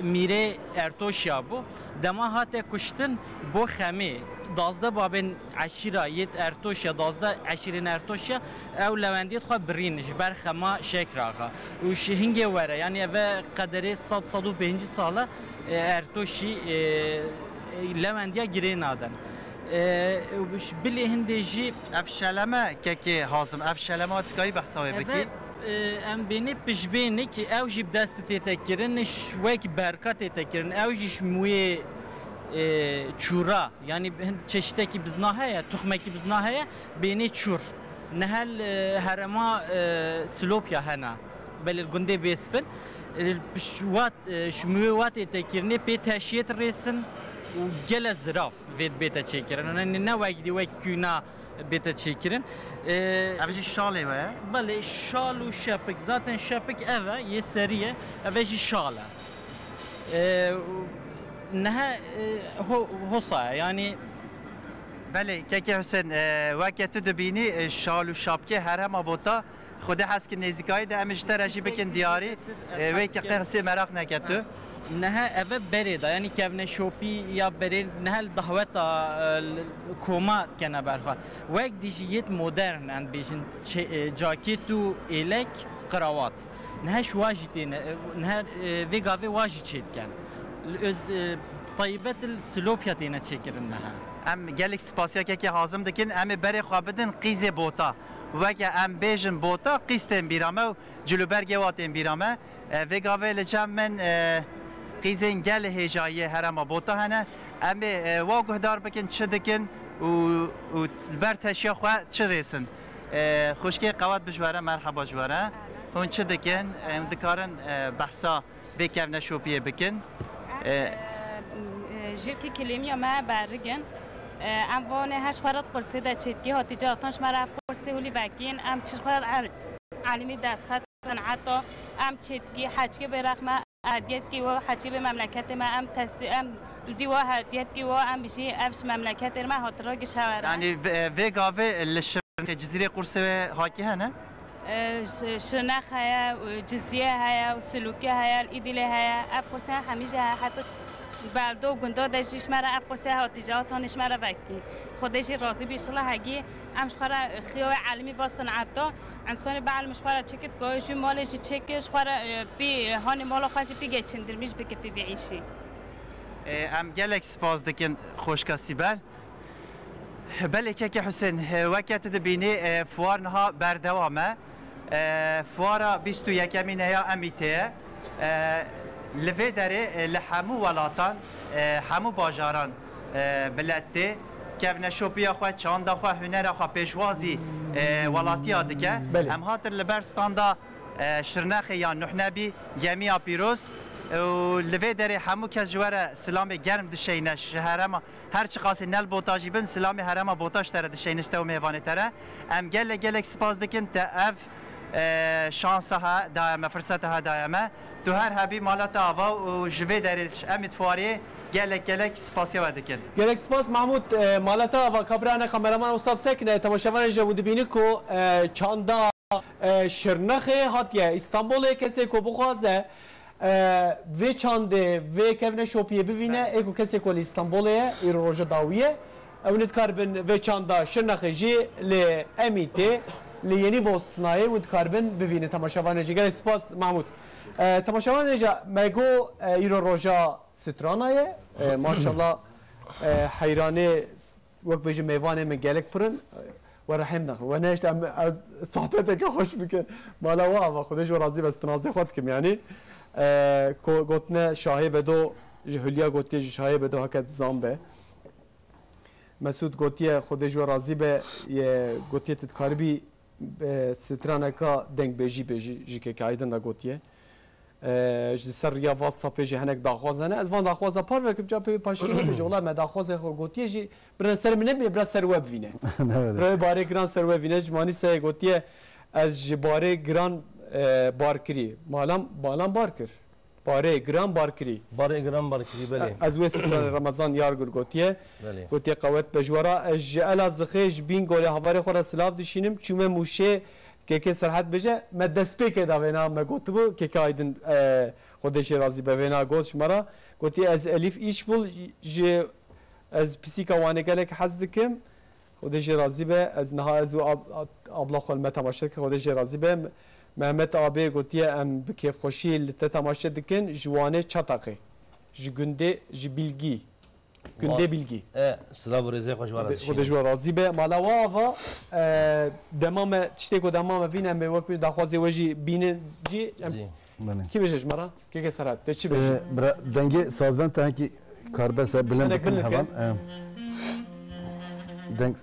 میره ارتوشیا بو دما هات کشتن بو خمی دازده بابن عشیره یت ارتوشیا دازده عشیرین ارتوشیا او لوندیت خو برین جبر خما شکر آقا و شهنگه وره یعنی و قدره 105 ساله ارتوشی لوندیا گیرین آدن وش بلي هندي جي افشلمه كي حازم افشلمه تكاري بحثاوي بكي ام بینی پشبینی که اوجی بدست تتکرن شوک برکات تتکرن اوجی شموی چورا یعنی هند چشته کی بزناه یا تخمه کی بزناه یا بینی چور نهل هرما سلوبیا هنا بل الجندي بيسبن شوات شموی وات تتکرنی به تشیت رسن وجل الزراف بيت تشکرن انا نواجدي وكنا بيت تشکرن اوجی شاله و بله شال و شپک zaten شپک eve یه سریه اوجی شاله انها هوصا يعني بله که حسین وقت دبینی شال و شابکه هر هم بوتا خود حس که نزدیکای ده امشته رجی بکن دیاری و که قصه مراق نکتو انها eve بريده يعني كيفنا شوبي يا بريد انها الضهوات كوما كان برخا وقت ديجيت مودرن عند بيجن جاكيتو إلك قراوات انها شواجتين انها فيغافي واجد شيت كان طيبة السلوبياتين تشكر انها ام گلک سپاسیا که حازم دکن ام بری خوابدن قیز بوتا و که ام بیژن بوتا قیستن بیرامه و جلوبرگ واتن بیرامه و گاوه لجم من قیزن گل هجایه هرما بوتا هنه ام واگهدار بکن چه دکن و بر تشیا خواه چه ریسن خوشکی قوات بجواره مرحبا جواره هون چه دکن دکارن بحثا بکر نشوپیه بکن جیرکی کلیمی ما برگن ام وانه هش خورد قرصه ده چتگی هاتی جاتانش مرا قرصه هولی وکین ام چش خورد علمی دست خط صنعتا ام چتگی حجی به رقم هدیت کی و حجی به مملکت ما ام دیو هدیت کی و ام بشی افش مملکت ما هاتراگ شوره یعنی وگاوه لشر جزیره قرصه هاکی هنه شنخ هيا وجزية هيا وسلوكية هيا الإدلة هيا أفقسها حميجة حتى بالدو گندا داشتیش مرا افقسها و تجارتانش مرا وکی خودشی راضی بیش الله هگی امش خورا خیال علمی و صنعتا انسان بعلمش خورا چکت گاهشی مالش چکش خورا بی هانی مال خواهش بی گچندر میش بکه بی بیعیشی ام گلک سپاس دکن خوشکاسی بله که حسین وقت دبینی فوار نها بردوامه فوارا 21 یا امیته لوی داره لحمو ولاتان همو باجاران بلده که نشوپیا خواه چاندا خواه هنر خواه پیشوازی ولاتی ها دکه هم هاتر لبرستاندا شرنخ یا نحنبی گمیا پیروز و لوی داره همو کس جوار سلام گرم دشینش هرما هر چی قاسی نل بوتاجی بن سلام هرما بوتاش تره دشینش تو میوانه تره ام گلک سپاس دکن تا اف شانسها دائما فرصتها دائما تو هر هبی مالات آوا و جوی درش امید فواری گلک سپاسیا ودکن گلک سپاس محمود مالات آوا کابرانه کامرامان و صاحب سکنه تماشاوان جوود بینی کو چاندا شرنخ هاتیه استانبول کسی کو بخوازه و چانده و کفن شوپیه ببینه ایکو کسی کو استانبوله ایرو روژه داویه اونت کاربن و چاندا شرنخ جی ل امیته لیانی بوسنای ود کاربن ببینه تماشاوان جگر سپاس محمود تماشاوان جا مگو ایرو روژا سترانایه ماشاءالله حیرانه وقت بجی میوانه من گلک پرن و رحم نخو و نشت صحبت که خوش بکن مالا و خودش و راضی بس تنازع خود کم یعنی گوتنه شاهی بدو جهولیا گوتی شاهی بدو هکت زامبه مسعود گوتی خودش و راضی به گوتی تدکاربی سترانکا دنگ بیجی جی که ایدن نگوتیه جسر ریا واسا پیجی هنگ داخوازنه از وان داخوازا پار وکم جا پی پاشکنه بیجی والله ما داخوازه خو گوتیه جی برن سر منه بی برن سر وب وینه برای باره گران سر وب وینه جمانی سه گوتیه از جی باره گران بارکری مالام بارکر باره گران بارکری بله از وی ستران رمضان یار گوتیه گوتیه قوت بجوارا جعل زخیش بین گوله هواری خورا سلاف دشینم چومه موشه که سرحد بجه ما دست پی که داوینا ما گوت بو که ایدن خودش راضی به وینا گوت شمارا گوتی از الیف ایش بول ج از پسیکا وانه گلک حز دکم خودش راضی به از نها از ابلا خل ما تماشا که خودش راضی به محمد آبی گوتی ام بکیف خوشی لت تماشا دکن جوانه چتاقه جگنده جبیلگی günde bilgi. Sıla reze hoş var. Xwedê ji razî be mala we ava demame tiştê ku demame vîne me wek bir daxwazê we jî bînin cî kî bêje ji me ra kêke serhat te çi bêje dengê sazbend tehekî karbese bilind bikin hevan deng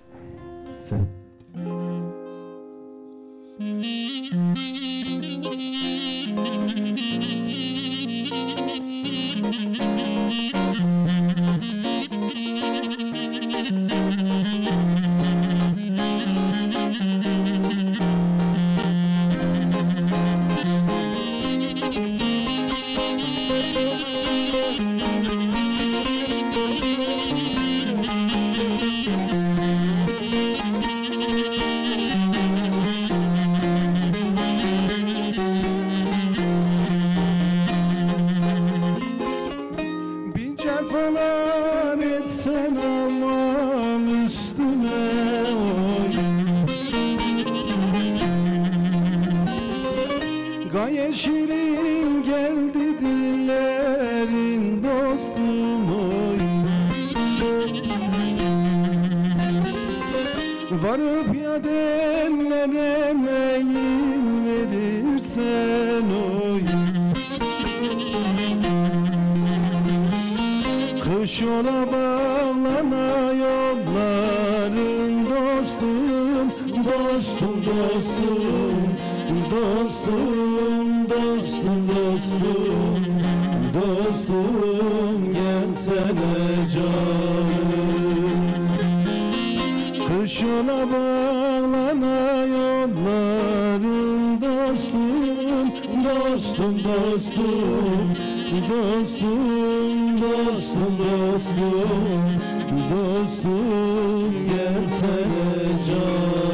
Varıp yadenlere meyil verirsen oy Kış ola bağlana yolların dostum Dostum, dostum, dostum, dostum, dostum Dostum gelsene canım Kış ola bağlana yolların dostum Dostum, dostum, dostum, dostum, dostum Dostum gelsene canım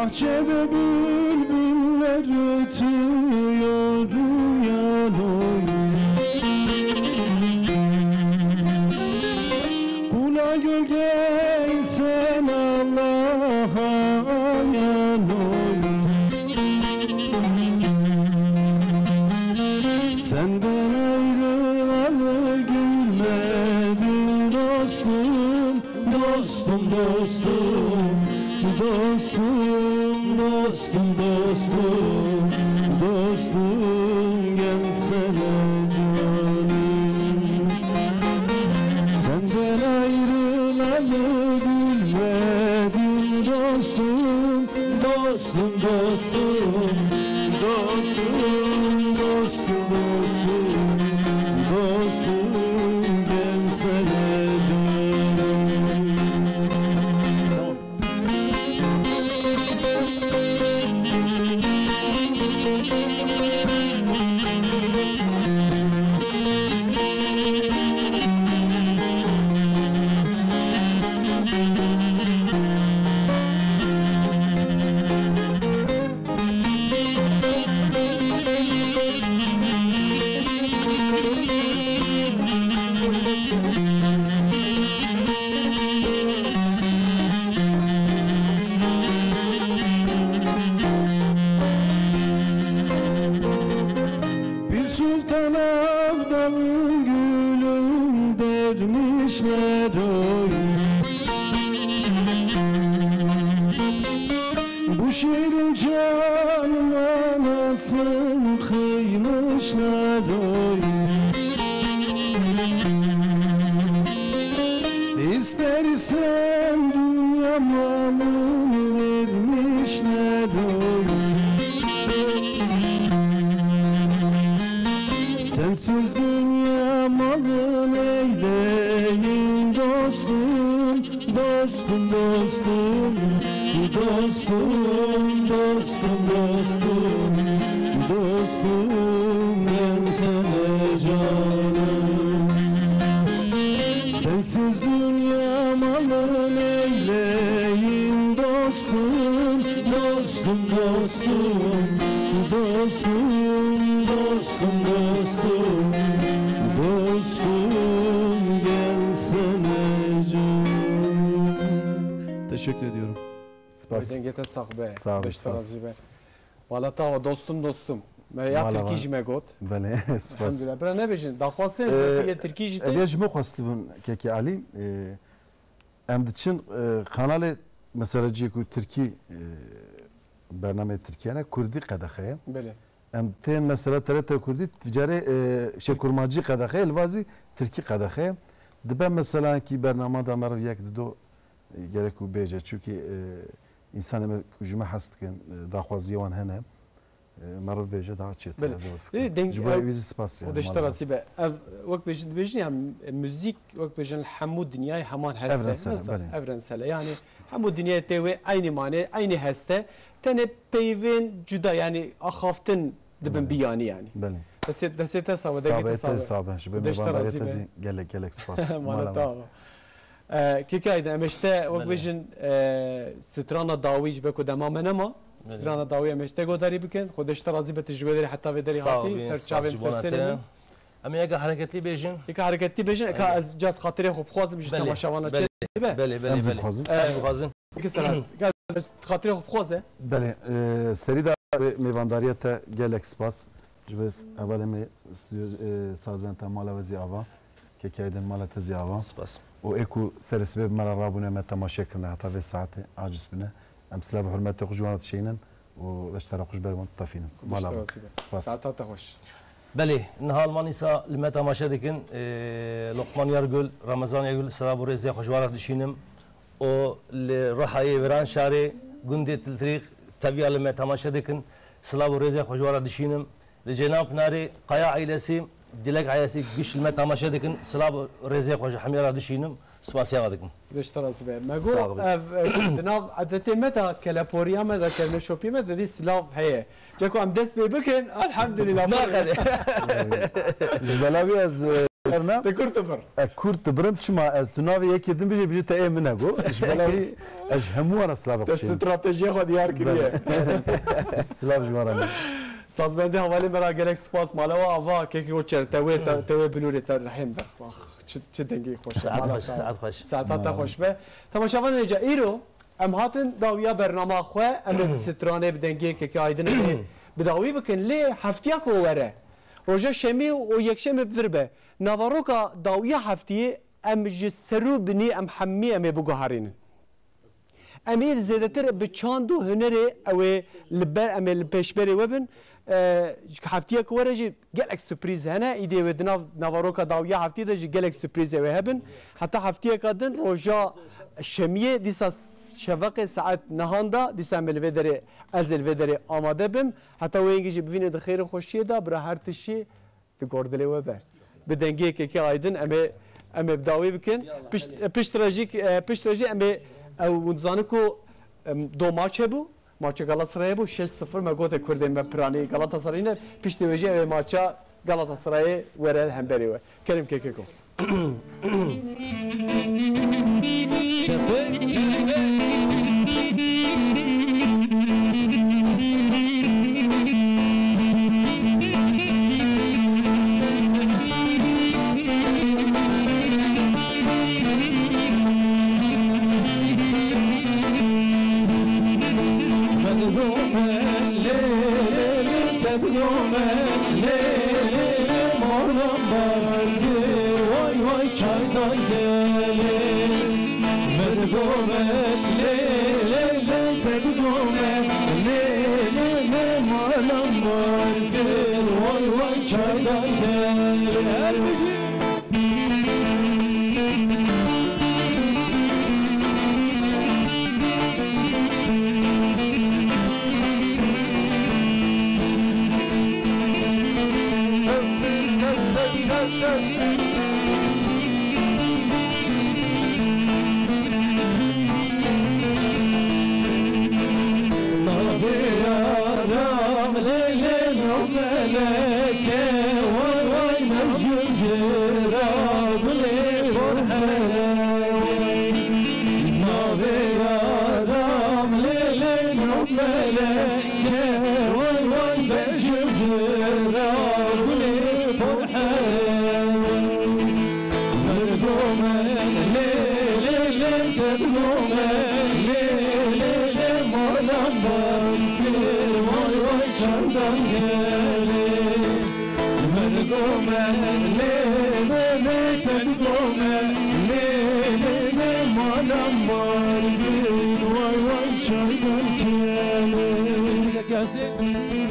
Bahçede bülbüller ötüyor uyan oy Kula gölgeysen Allah'a ayan oy Senden ayrılalı gülmedim dostum Dostum, dostum Dostum, dostum, dostum, dostum gelsene canım Senden ayrılalı gülmedim dostum Dostum, dostum, dostum, dostum, dostum, dostum gelsene canım Bu şiirin canıma nasıl kıymışlar oy İstersen dünya malını vermişler oy Sensiz dünya malın eyleyin dostum, dostum, dostum, dostum, dostum, dostum, dostum, gelsene canım. Sensiz dünya malın eyleyin dostum, dostum, dostum, dostum, dostum, dostum, dostum, gelsene canım. Teşekkür ediyorum. Dengete sahibe. Sağ ol, Beştarazi be. Valla tava dostum dostum. Me ya Türkiye jime got. Bale, spas. Alhamdulillah. Bra ne bejin? Daxwasın Türkiye Türkiye jite. Eğer jime xwastibin keki Ali, em diçin kanalı mesela ku Türkiye برنامه Türkiye Kurdi qedaxeye. Bele. Em ten mesela TRT Kurdi ticari şekurmacı qedaxeye elvazi Türkiye qedaxeye. Dibe mesela ki bername da mer yek do gerek u beje çünkü insan jime hastken daxwaziye wan hene mer beje daha çet. Denk vizi spas yani. O deştarasi be. Vak bejin ya müzik vak bejin hamu dünyayı haman heste. Evrensel. Yani hamu dünyayı tevi aynı mane aynı heste. Tene peyvin cüda yani ahaftın dibin biyani yani. Bele. Desete savada sabah. Şüphe mevandari tezi gelek spas. Malata. Kikayda emeşte vak bejin strana dawiş beko demamene ma. Strana dawi emeşte godari bikin. Xodeşta razı be tecrübeleri hatta ve deri hati. Serçavem sersenin. Ama yaka hareketli bejin. Yaka hareketli bejin. Eka az caz xatire xob xwazim ji temaşavana çe. Bele. Xwazim. İki salat. خاطر خوب خوزه بله سری دا میوانداریت گلک سپاس جبس اول می سازمان تمالا و زیاوا که کیدن مالا تزیاوا سپاس و اکو سر سبب مرا رابونه مت تماشا کنه حتی به ساعت عاجز بنه امثله به حرمت خجوانات شینن و اشترا خوش برمان طفین مالا سپاس ساعات خوش بله نهال مانیسا لما تماشا دکن لقمان یارگل رمضان یارگل سلام و رزق خوشوار دشینم o rahayı veren şari günde tiltrik tabiyalı me tamaşa dikin sılav reze hoşvara dişinim le cenab nari qaya ailesi dilek ailesi güçlü me tamaşa dikin sılav reze hoş hamyara dişinim spasiya dikin deştarası be mago dinav adete meta kelaporiya meta kelme şopi meta di sılav heye jako am dest be bikin elhamdülillah jbalavi az Te kurtubur. Kurt bırım çıma az tunavi yek yedim bir te emine go. Jbalavi az hemu ana slav kişi. Stratejiye xo diyar kiriye. Slav jwara. Sazbende havale mera gerek spas malava ava keki o çer tewe binure ter rahim da. Çi dengi xoş. Saat xoş. Saat xoş be. Tamaşavan neca iro em hatin dawiya bernama xo em strane bidengi keki aydın bidawi bikin le haftiya ko were. Roja şemi o yekşemi birbe. Navaroka dawiya haftiye em ji seru bini em hammi em bu guharinin. Em zedetir bi çandu hüneri ev liber em peşberi webin haftiye kuwere gelek sürpriz hene ide ve navaroka dawiya haftiye de gelek sürpriz ev hebin hatta haftiye kadın roja şemiye disa şevak saat nahanda disa melvederi ezel vederi amade bim hatta ve İngilizce bivine de xeyr xoşiye da bra her tişi li gordele webe بدنگی که آیدن ام بداوی بکن پیشتراژی ام او ونزانه کو دو ماچ بو ماچ گالاتاسرای بو 6-0 مگوت کردن به پرانی گالاتاسرای پیشتراژی ام ماچا گالاتاسرای وره هم بری و کریم که کو Gelsin.